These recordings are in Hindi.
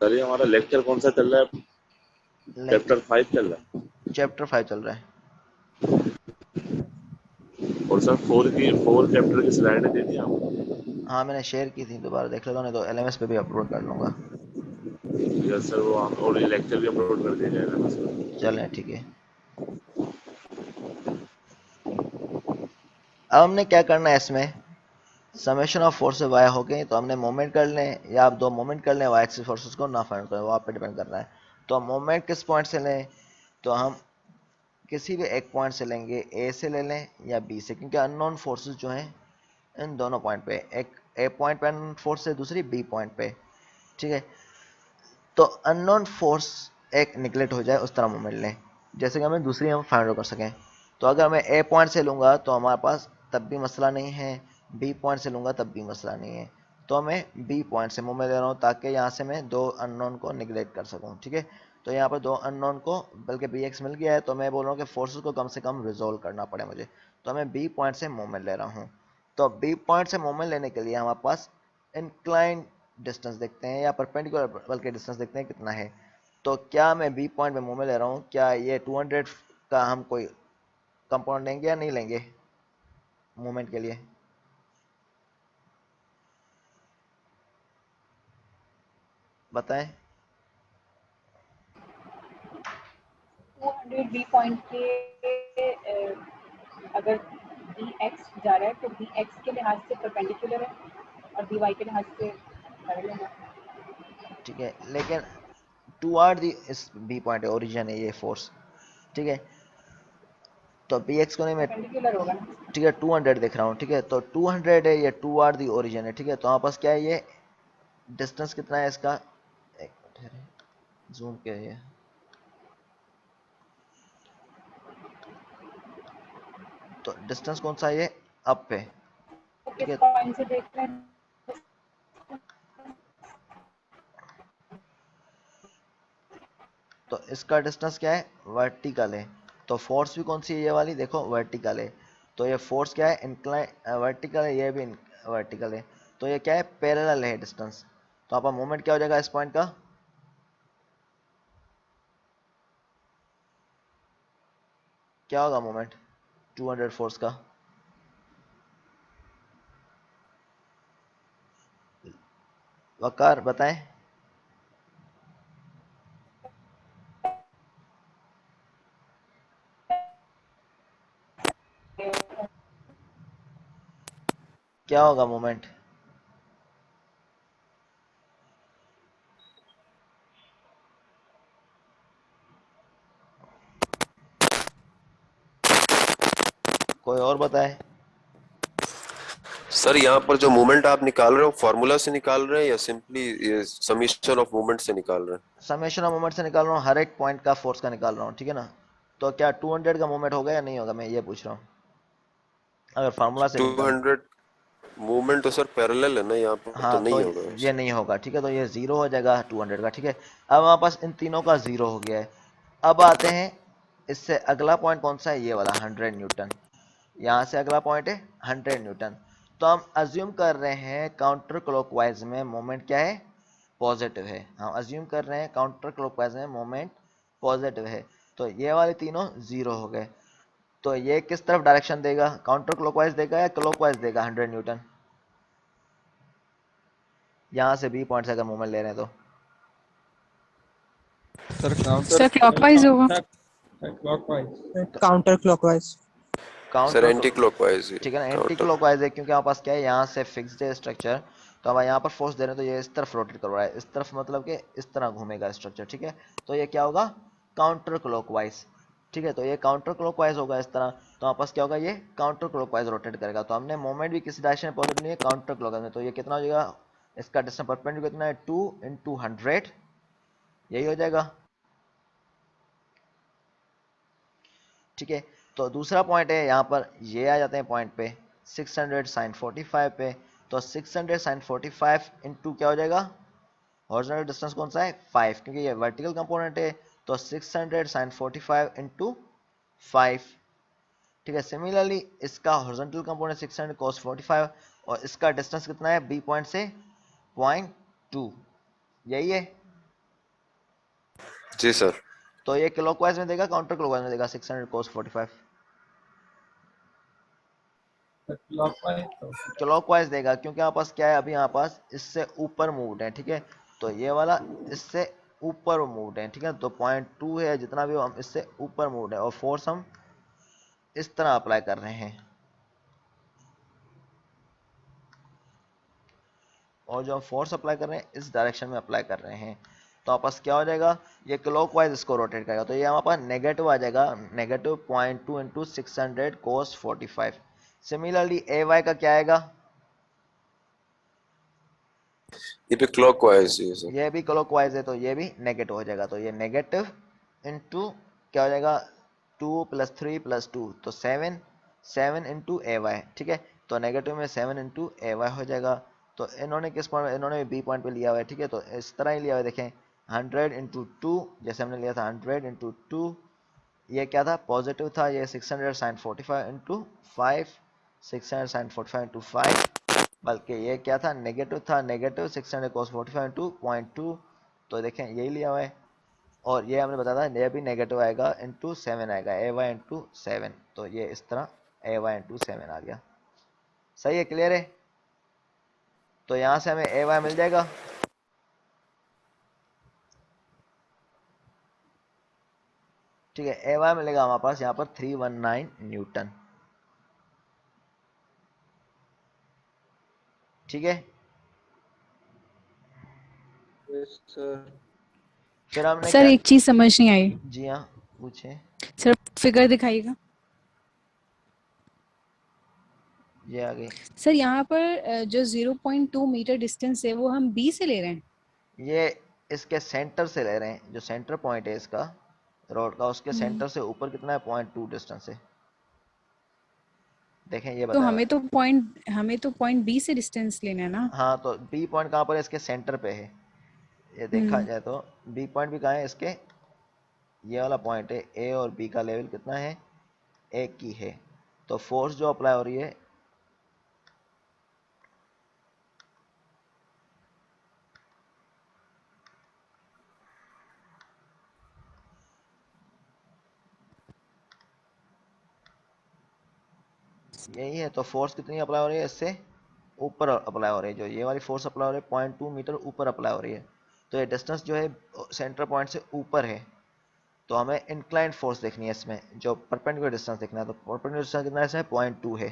सर ये हमारा लेक्चर कौन सा चल रहा है? चैप्टर 5 चल रहा चैप्टर 5 चल रहा है। है। और सर 4 चैप्टर की स्लाइड दे दी आपको? हाँ मैंने शेयर की थी, दोबारा देख लेता हूँ, नहीं तो LMS पे भी अपलोड कर लूँगा। यस सर, वो हम और ये लेक्चर भी अपलोड कर दिया जाएगा ना सर? चलें ठीक है। अब हमने क्या करना है इसमें, समेशन ऑफ फोर्स वाई हो गई, तो हमने मोमेंट कर लें या आप दो मोमेंट कर लें, वाई एक्सिस फोर्सेस को ना फाइंड करें, वो आप पे डिपेंड कर रहा है। तो हम मोमेंट किस पॉइंट से लें, तो हम किसी भी एक पॉइंट से लेंगे, ए से ले लें या बी से, क्योंकि अननोन फोर्सेस जो हैं इन दोनों पॉइंट पे, एक ए पॉइंट पे अननोन फोर्स है, दूसरी बी पॉइंट पे। ठीक है, तो अननोन फोर्स एक निगलेक्ट हो जाए उस तरह मोमेंट लें, जैसे कि हमें दूसरी हम फाइंड आउट कर सकें। तो अगर मैं ए पॉइंट से लूँगा तो हमारे पास तब भी मसला नहीं है, बी पॉइंट से लूँगा तब भी मसला नहीं है, तो मैं बी पॉइंट से मोमेंट ले रहा हूँ ताकि यहाँ से मैं दो अननोन को निगलेक्ट कर सकूँ। ठीक है, तो यहाँ पर दो अननोन को बल्कि बी एक्स मिल गया है, तो मैं बोल रहा हूँ कि फोर्सेस को कम से कम रिजोल्व करना पड़े मुझे, तो मैं बी पॉइंट से मोमेंट ले रहा हूँ। तो बी पॉइंट से मोमेंट लेने के लिए हमारे पास इंक्लाइन डिस्टेंस देखते हैं या परपेंडिकुलर बल्कि डिस्टेंस देखते हैं कितना है। तो क्या मैं बी पॉइंट में मूव ले रहा हूँ, क्या ये 200 का हम कोई कंपाउंड लेंगे या नहीं लेंगे मूवमेंट के लिए? बताएं। 200 बी पॉइंट के अगर बी एक्स जा रहा है तो बी एक्स के लिहाज से परपेंडिकुलर है और बी वाई के लिहाज से पैरेलल है। ठीक है, लेकिन टू आर दी इस बी पॉइंट है, ओरिजिन है ये फोर्स। ठीक है, तो बी एक्स को नहीं मैं, परपेंडिकुलर होगा ना। ठीक है 200 देख रहा हूँ, ठीक है तो 200 है, ये टू आर दी ओरिजिन है। ठीक है, तो हमारे पास क्या है, ये डिस्टेंस कितना है इसका, एक मिनट जूम क्या है ये, तो डिस्टेंस कौन सा है ये, अप पे। तो ठीक किस है, पॉइंट से देख रहे हैं? तो इसका डिस्टेंस क्या है, वर्टिकल है। तो फोर्स भी कौन सी है, ये वाली देखो वर्टिकल है। तो ये फोर्स क्या है, इंक्लाइन वर्टिकल है, ये भी वर्टिकल है। तो ये क्या है, पैरेलल है डिस्टेंस। तो आपका मोमेंट क्या हो जाएगा इस पॉइंट का, क्या होगा मोमेंट 200 फोर्स का? वकार बताएं। क्या होगा मोमेंट? कोई और बताए। सर यहाँ पर जो मूवमेंट आप निकाल रहे हो फॉर्मूला से निकाल रहे हैं या सिंपली समीशन ऑफ मूवमेंट से निकाल रहे हैं? समेशन ऑफ मोमेंट से निकाल रहा हूँ, हर एक पॉइंट का फोर्स का निकाल रहा हूँ। ठीक है ना, तो क्या 200 का मोमेंट होगा या नहीं होगा, मैं ये पूछ रहा हूँ, अगर फार्मूला से भी निकालूं। 200 मूवमेंट तो सर पैरेलल है ना, यहाँ पर तो हाँ तो नहीं होगा ये वैसे। नहीं होगा। ठीक है, तो ये जीरो हो जाएगा 200 का। ठीक है, अब हमारे पास इन तीनों का जीरो हो गया है। अब आते हैं, इससे अगला पॉइंट कौन सा है, ये वाला 100 न्यूटन। यहाँ से अगला पॉइंट है 100 न्यूटन। तो हम अज्यूम कर रहे हैं काउंटर क्लॉकवाइज में मोमेंट क्या है, पॉजिटिव है। हम अज्यूम कर रहे हैं काउंटर क्लॉकवाइज में मोमेंट पॉजिटिव है। तो ये वाले तीनों जीरो हो गए। तो ये किस तरफ डायरेक्शन देगा, काउंटर क्लॉकवाइज देगा या क्लॉकवाइज देगा 100 न्यूटन, यहाँ से बी पॉइंट से अगर मोमेंट ले रहे हैं तो? सर क्लॉकवाइज होगा। तो counter clockwise. Sir counter, anti clockwise ठीक है ना, एंटी काउंटर। क्लॉकवाइज है, क्योंकि हमारे पास क्या है, यहाँ से फिक्स्ड है स्ट्रक्चर। तो अब यहाँ पर फोर्स दे रहे हैं तो ये इस तरफ रोटेट कर रहा है, इस तरफ मतलब कि इस तरह घूमेगा स्ट्रक्चर। ठीक है, तो ये क्या होगा, काउंटर क्लॉकवाइज। ठीक है, तो ये काउंटर क्लॉकवाइज होगा इस तरह। तो हमारे पास क्या होगा, ये काउंटर क्लॉकवाइज रोटेट करेगा। तो हमने मोमेंट भी किसी डायरेक्शन में पॉजिटिव नहीं है, काउंटर क्लॉकवाइज में। तो ये कितना हो जाएगा, इसका डिस्टेंस परपेंडिकुलर कितना है, 2 × 100, यही हो जाएगा। ठीक है, तो दूसरा पॉइंट है यहाँ पर, ये आ जाते हैं पॉइंट पे 600 साइन 45 पे। तो 600 साइन 45 इंटू क्या हो जाएगा, हॉरिजॉन्टल डिस्टेंस कौन सा है 5, क्योंकि ये वर्टिकल कंपोनेंट है। तो 600 साइन 45 इंटू 5। ठीक है, सिमिलरली इसका हॉरिजॉन्टल कंपोनेंट 600 cos 45, और इसका डिस्टेंस कितना है बी पॉइंट से, 0.2, यही है। जी सर। तो ये क्लॉकवाइज में देगा काउंटर क्लॉकवाइज में देगा 600 cos 45? क्लॉकवाइज देगा क्योंकि यहाँ पास क्या है, अभी यहाँ पास इससे ऊपर मूव्ड है, ठीक है। तो ये वाला इससे ऊपर मूव्ड है, ठीक है। तो 0.2 है, जितना भी हो हम इससे ऊपर मूव्ड है, और फोर्स हम इस तरह अप्लाई कर रहे हैं, और जो हम फोर्स अप्लाई कर रहे हैं इस डायरेक्शन में अप्लाई कर रहे हैं। तो आपस क्या हो जाएगा, ये क्लॉकवाइज इसको रोटेट करेगा, तो ये हमारे पास नेगेटिव आ जाएगा, नेगेटिव 0.2 इंटू 600 cos 45। सिमिलरली ए वाई का क्या आएगा, ये भी क्लॉकवाइज है सर। ये भी क्लॉकवाइज है तो ये भी नेगेटिव हो जाएगा, तो ये नेगेटिव इंटू क्या हो जाएगा 2 + 3 + 2, तो 7, 7 इंटू ए वाई, ठीक है। तो नेगेटिव में 7 इंटू ए वाई हो जाएगा। तो इन्होंने किस पॉइंट, इन्होंने बी पॉइंट पे लिया हुआ है, ठीक है। तो इस तरह ही लिया हुआ है, देखें 100 इंटू 2, जैसे हमने लिया था 100 इंटू 2, ये क्या था पॉजिटिव था, ये 600 sin 45 इंटू 5, 600 sin 45 इंटू 5, बल्कि ये क्या था नेगेटिव था, नेगेटिव 600 cos 45 इंटू 0.2, तो देखें यही लिया हुआ है। और ये हमने बताया था ये भी नेगेटिव आएगा इंटू 7 आएगा, ए वाई इंटू 7, तो ये इस तरह ए वाई इंटू 7 आ गया। सही है, क्लियर है। तो यहाँ से हमें ए वाई मिल जाएगा, ठीक है। ए वाई मिलेगा हमारे पास यहाँ पर 319 न्यूटन, ठीक है। फिर हमने सर क्या, एक चीज समझ नहीं आई। जी हाँ पूछे, सर फिगर दिखाइएगा। ये आ गई। सर यहाँ पर जो 0.2 मीटर डिस्टेंस है वो हम बी से ले रहे हैं। ये इसके सेंटर से ले रहे हैं, जो सेंटर पॉइंट है इसका रोड का, उसके हम्म, सेंटर से ऊपर कितना है 0.2 डिस्टेंस है, देखें ये तो बताया मैंने। हमें तो पॉइंट बी से डिस्टेंस लेना है ना। हाँ तो बी पॉइंट कहाँ पर है, इसके सेंटर पे है। ये देखा हम्म, जाए तो बी पॉइंट भी कहाँ है, इसके ये वाला पॉइंट है। ए और बी का लेवल कितना है, एक ही है। तो फोर्स जो अप्लाई हो रही है, यही है। तो फोर्स कितनी अप्लाई हो रही है, इससे ऊपर अप्लाई हो रही है, जो ये वाली फोर्स अप्लाई हो रही है 0.2 मीटर ऊपर अप्लाई हो रही है। तो ये डिस्टेंस जो है सेंटर पॉइंट से ऊपर है, तो हमें इंक्लाइंड फोर्स देखनी है इसमें, जो परपेंडिकुलर डिस्टेंस देखना है। तो परपेंडिकुलर डिस्टेंस कितना है इसमें, 0.2 है।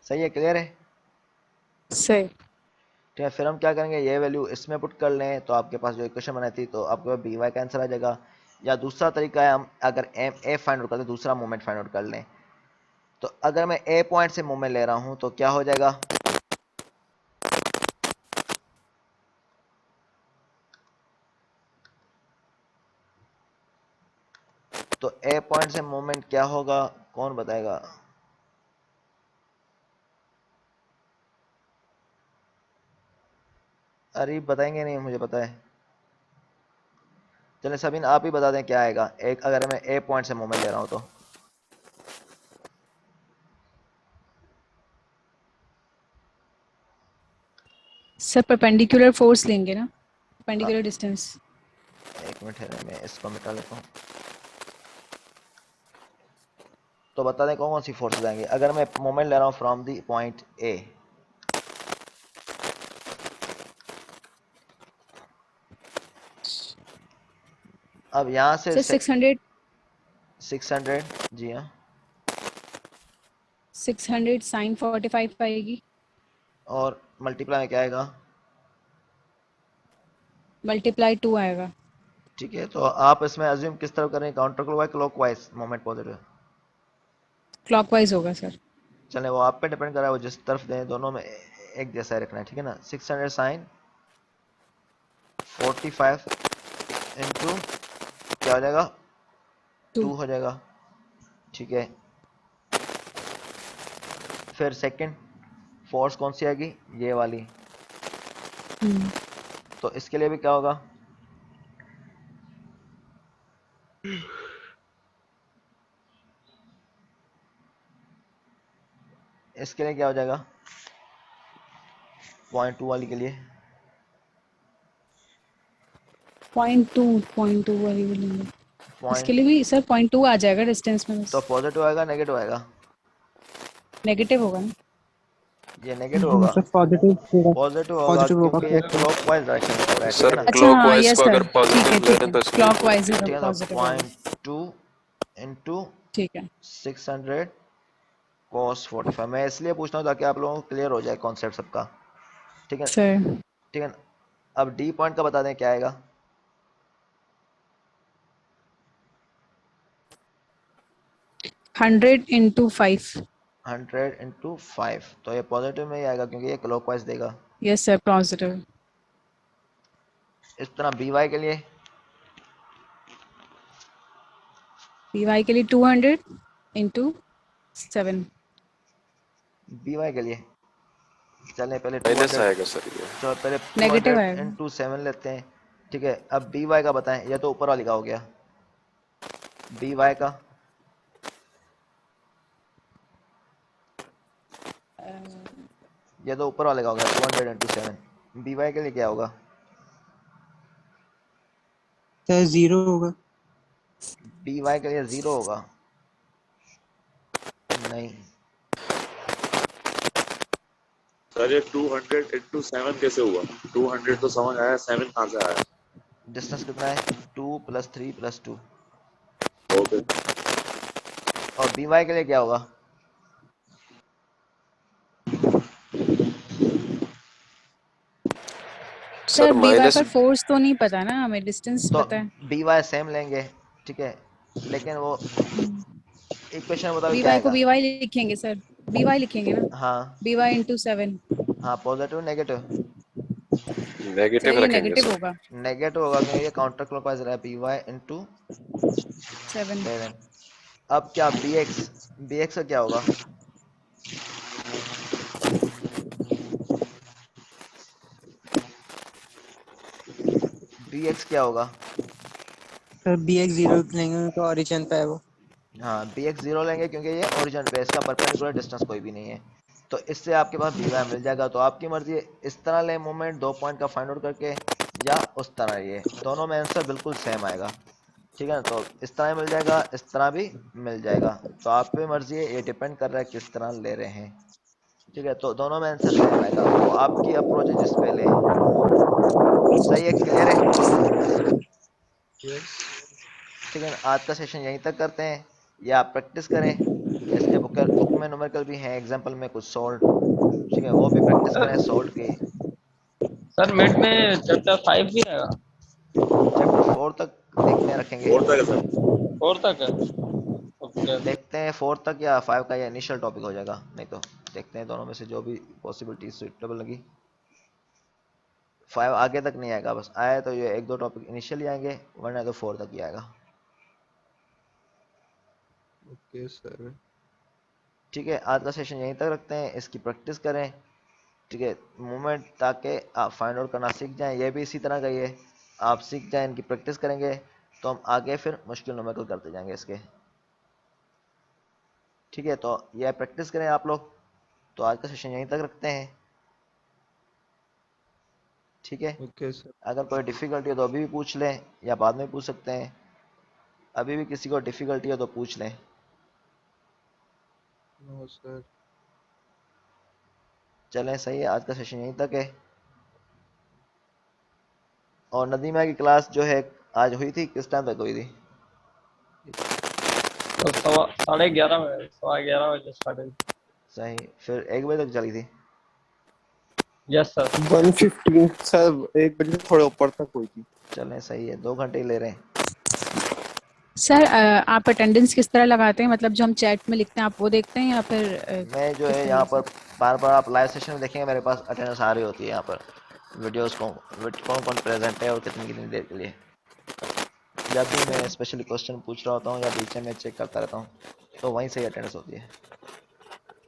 सही है, क्लियर है। सही। ठीक है, फिर हम क्या करेंगे, ये वैल्यू इसमें पुट कर लें, तो आपके पास जो इक्वेशन बनाई थी, तो आपके पास बी वाई का आंसर आ जाएगा। या दूसरा तरीका है, हम अगर एम ए फाइंड आउट करते हैं, दूसरा मोमेंट फाइंड आउट कर लें। तो अगर मैं ए पॉइंट से मोमेंट ले रहा हूं तो क्या हो जाएगा, तो ए पॉइंट से मोमेंट क्या होगा, कौन बताएगा। अरे बताएंगे नहीं, मुझे पता है। चलिए सबिन आप ही बता दें क्या आएगा, एक अगर मैं ए पॉइंट से मोमेंट ले रहा हूं तो। सर परपेंडिकुलर फोर्स लेंगे ना, हाँ, परपेंडिकुलर डिस्टेंस। एक मिनट है, मैं इसको मिटा लेता हूँ। तो बता दें कौन कौन सी फोर्सेज आएंगी अगर मैं मोमेंट ले रहा हूँ फ्रॉम दी पॉइंट ए। अब यहाँ से सर 600 600, जी हाँ, 600 साइन 45 आएगी, और मल्टीप्लाई में क्या आएगा, मल्टीप्लाई 2 आएगा। ठीक है। तो आप इसमें अज्यूम किस तरफ करें, counter clockwise clockwise moment positive. Clockwise होगा सर। चले वो आप पे डिपेंड कर रहा है, वो जिस तरफ दें दोनों में एक जैसा ही रखना है, ठीक है ना। 600 साइन 45 इंटू क्या हो जाएगा, 2। 2 हो जाएगा, ठीक है। फिर सेकंड फोर्स कौन सी आएगी, ये वाली। हम्म, तो इसके लिए भी क्या होगा, इसके लिए क्या हो जाएगा 0.2 वाली के लिए, 0.2 वही बोलेंगे। इसके पॉइंट लिए भी सर 0.2 आ जाएगा डिस्टेंस में, तो बस पॉजिटिव आएगा नेगेटिव आएगा? नेगेटिव होगा ना। ये नेगेटिव होगा, सर पॉजिटिव होगा, पॉजिटिव होगा पॉजिटिव होगा क्योंकि ये क्लॉकवाइज डायरेक्शन निकल रहा है, ठीक सर है ना? अच्छा हाँ क्लॉकवाइज यस को सर, अगर पॉजिटिव ले रहे हैं तो इसके लिए क्लॉकवाइज ठीक होगा, है, तो पॉजिटिव होगा। 0.2 इंटू ठीक है 600 cos 45। मैं इसलिए पूछ रहा हूँ ताकि आप लोगों को क्लियर हो जाए कॉन्सेप्ट सबका, ठीक है? सर। ठीक है, अब डी पॉइंट का बता दें क्या आएगा? 100 into 5। 100 इंटू 5, तो ये पॉजिटिव में ही आएगा क्योंकि ये क्लॉकवाइज देगा। Yes sir positive. इस तरह बी वाई के लिए py के लिए 200 into 7। बी वाई के लिए चलें पहले माइनस 200, आएगा सर ये। चलो पहले नेगेटिव 200 आएगा। इंटू 7 लेते हैं, ठीक है? अब बी वाई का बताएं, या तो ऊपर वाली का हो गया बी वाई का, ये तो ऊपर वाले का होगा 200 इंटू 7। बी वाई के लिए क्या होगा? सर 0 होगा। बी वाई के लिए 0 होगा? नहीं, सर ये 200 इंटू 7 कैसे हुआ? 200 तो समझ आया, 7 कहाँ से आया? डिस्टेंस कितना है? 2 + 3 + 2। ओके। और बी वाई के लिए क्या होगा? सर सर by माइनस पर फोर्स तो नहीं पता ना हमें, डिस्टेंस तो पता है। बी वाई सेम लेंगे, ठीक है, लेकिन वो इक्वेशन मुताबिक क्या by को आएगा? by लिखेंगे सर, by लिखेंगे ना, हाँ by into 7। हाँ, पॉजिटिव नेगेटिव? सर नेगेटिव ये रखेंगे नेगेटिव सर। होगा। नेगेटिव होगा क्योंकि ये काउंटर क्लॉकवाइज रहा है, बी वाई इंटू 7। 7। अब क्या बी एक्स का क्या होगा? बी एक्स क्या होगा? सर bx 0 लेंगे तो ओरिजिन पे है वो। हाँ, बी एक्स 0 लेंगे क्योंकि ये ओरिजिन पे है, इसका परपेंडिकुलर डिस्टेंस कोई भी नहीं है, तो इससे आपके पास बी वाई मिल जाएगा। तो आपकी मर्जी है, इस तरह ले मोमेंट 2 पॉइंट का फाइंड आउट करके, या उस तरह, ये दोनों में आंसर बिल्कुल सेम आएगा, ठीक है ना? तो इस तरह मिल जाएगा, इस तरह भी मिल जाएगा, तो आप पे मर्जी है, ये डिपेंड कर रहा है किस तरह ले रहे हैं, ठीक है? तो दोनों में आंसर सेम आएगा, वो आपकी अप्रोच है जिस पे ले। सही है, क्लियर है? ठीक है, आज का सेशन यहीं तक करते हैं, या आप प्रैक्टिस करें, इसके बुक में न्यूमेरिकल भी हैं, एग्जांपल में कुछ सोल्व, ठीक है, वो भी प्रैक्टिस करें सोल्व की। सर मिड में चैप्टर 5 भी रहेगा? चैप्टर 4 तक देखते हैं, रखेंगे, 4 तक है सर। 4 तक है? ओके। देखते हैं 4 तक या 5 का ये इनिशियल टॉपिक हो जाएगा, नहीं तो देखते हैं दोनों में से जो भी पॉसिबिलिटी सुइटेबल लगी। 5 आगे तक नहीं आएगा, बस आए तो ये 1-2 टॉपिक इनिशियली आएंगे, वरना तो 4 तक ही आएगा। Okay sir. ठीक है, आज का सेशन यहीं तक रखते हैं, इसकी प्रैक्टिस करें, ठीक है, मूवमेंट, ताकि आप फाइंड आउट करना सीख जाएं। ये भी इसी तरह का ही है, आप सीख जाएं, इनकी प्रैक्टिस करेंगे तो हम आगे फिर मुश्किल न्यूमेरिकल करते जाएंगे इसके, ठीक है? तो यह प्रैक्टिस करें आप लोग। तो आज का सेशन यहीं तक रखते हैं, ठीक है? Okay sir. अगर कोई डिफ़िकल्टी हो तो अभी भी पूछ लें, या बाद में पूछ सकते हैं, अभी भी किसी को डिफ़िकल्टी हो तो पूछ लें। No sir. चलें, सही है, आज का सेशन यहीं तक है। और नदीमा की क्लास जो है आज हुई थी, किस टाइम तक हुई थी? तो 11:30 बजे, 11:15 बजे स्टार्ट हुई। सही, फिर 1 बजे तक चली थी? Yes sir. 1:15 सर, 1 बजे से थोड़े ऊपर तक हुई थी। चलें, सही है, 2 घंटे ही ले रहे हैं। सर आप अटेंडेंस किस तरह लगाते हैं, मतलब जो हम चैट में लिखते हैं आप वो देखते हैं या फिर मैं जो किस है यहाँ तरीके पर से? बार बार आप लाइव सेशन में देखेंगे, मेरे पास अटेंडेंस आ रही होती है यहाँ पर, वीडियोस को कौन कौन प्रेजेंट है और कितनी कितनी देर के लिए। जब भी मैं स्पेशली क्वेश्चन पूछ रहा होता हूँ या बीच में चेक करता रहता हूँ, तो वहीं से ही अटेंडेंस होती है।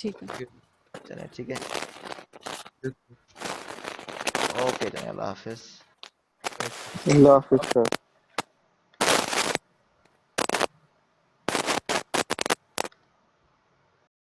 ठीक है। चलिए, ठीक है, ओके, चलिए, अल्लाह हाफिज़। अल्लाह हाफिज़ सर।